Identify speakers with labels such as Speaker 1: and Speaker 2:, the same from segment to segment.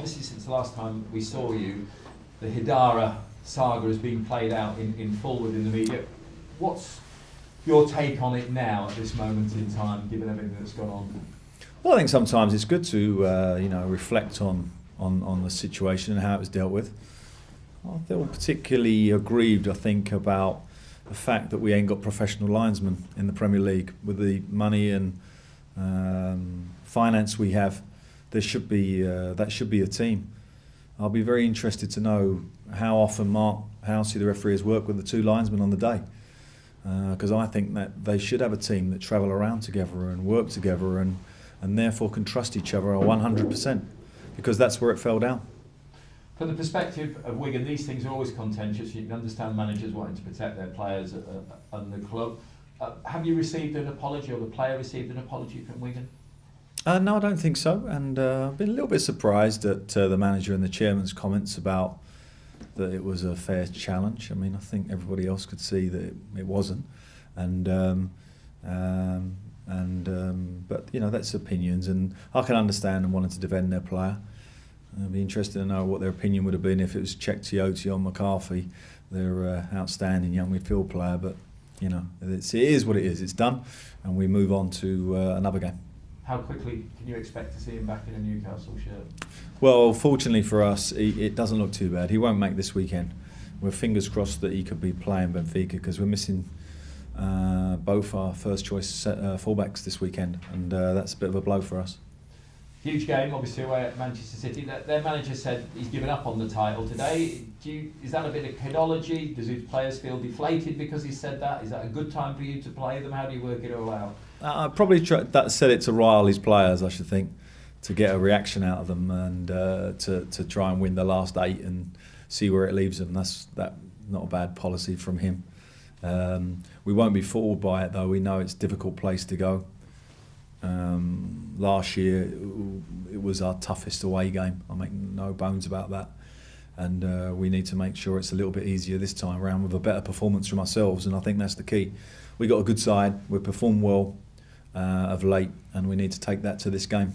Speaker 1: obviously since the last time we saw you, the Hidara saga has been played out in full within the media. What's your take on it now at this moment in time, given everything that's gone on?
Speaker 2: Well, I think sometimes it's good to reflect on the situation and how it was dealt with. I feel particularly aggrieved, I think, about the fact that we ain't got professional linesmen in the Premier League. With the money and finance we have, there should be that should be a team. I'll be very interested to know how often Mark Housey, the referee, has worked with the two linesmen on the day, because I think that they should have a team that travel around together and work together and therefore can trust each other 100%, because that's where it fell down.
Speaker 1: From the perspective of Wigan, these things are always contentious. You can understand managers wanting to protect their players and the club. Have you received an apology, or the player received an apology from Wigan?
Speaker 2: No, I don't think so, and I've been a little bit surprised at the manager and the chairman's comments about that it was a fair challenge. I mean, I think everybody else could see that it wasn't, but that's opinions, and I can understand them wanting to defend their player. I'd be interested to know what their opinion would have been if it was Cheick-Tioté on McCarthy, their outstanding young midfield player. But it is what it is. It's done, and we move on to another game.
Speaker 1: How quickly can you expect to see him back in a Newcastle shirt?
Speaker 2: Well, fortunately for us, it doesn't look too bad. He won't make this weekend. We're fingers crossed that he could be playing Benfica, because we're missing both our first choice fullbacks this weekend, and that's a bit of a blow for us.
Speaker 1: Huge game, obviously, away at Manchester City. Their manager said he's given up on the title today. Is that a bit of kidology? Does his players feel deflated because he said that? Is that a good time for you to play them? How do you work it all out?
Speaker 2: I probably said it to rile his players, I should think, to get a reaction out of them, and to try and win the last 8 and see where it leaves them. That's not a bad policy from him. We won't be fooled by it, though. We know it's a difficult place to go. Last year it was our toughest away game. I make no bones about that, and we need to make sure it's a little bit easier this time around with a better performance from ourselves, and I think that's the key. We got a good side, we performed well of late, and we need to take that to this game.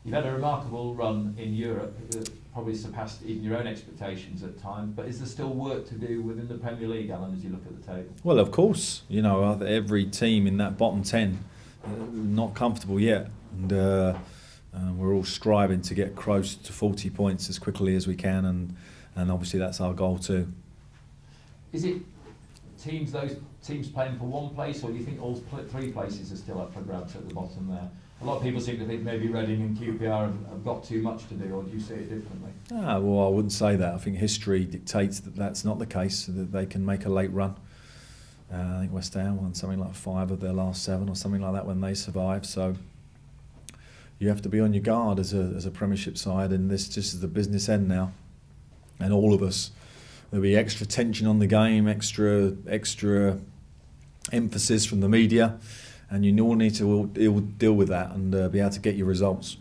Speaker 1: You've had a remarkable run in Europe, probably surpassed even your own expectations at times, but is there still work to do within the Premier League, Alan, as you look at the table?
Speaker 2: Well, of course, every team in that bottom 10 not comfortable yet, and we're all striving to get close to 40 points as quickly as we can, and obviously that's our goal too.
Speaker 1: Is it those teams playing for one place, or do you think all 3 places are still up for grabs at the bottom there? A lot of people seem to think maybe Reading and QPR have got too much to do, or do you see it differently?
Speaker 2: Well, I wouldn't say that. I think history dictates that that's not the case, that they can make a late run. I think West Ham won something like 5 of their last 7 or something like that when they survived. So you have to be on your guard as a Premiership side, and this just is the business end now. And all of us, there'll be extra tension on the game, extra emphasis from the media, and you all need to deal with that and be able to get your results.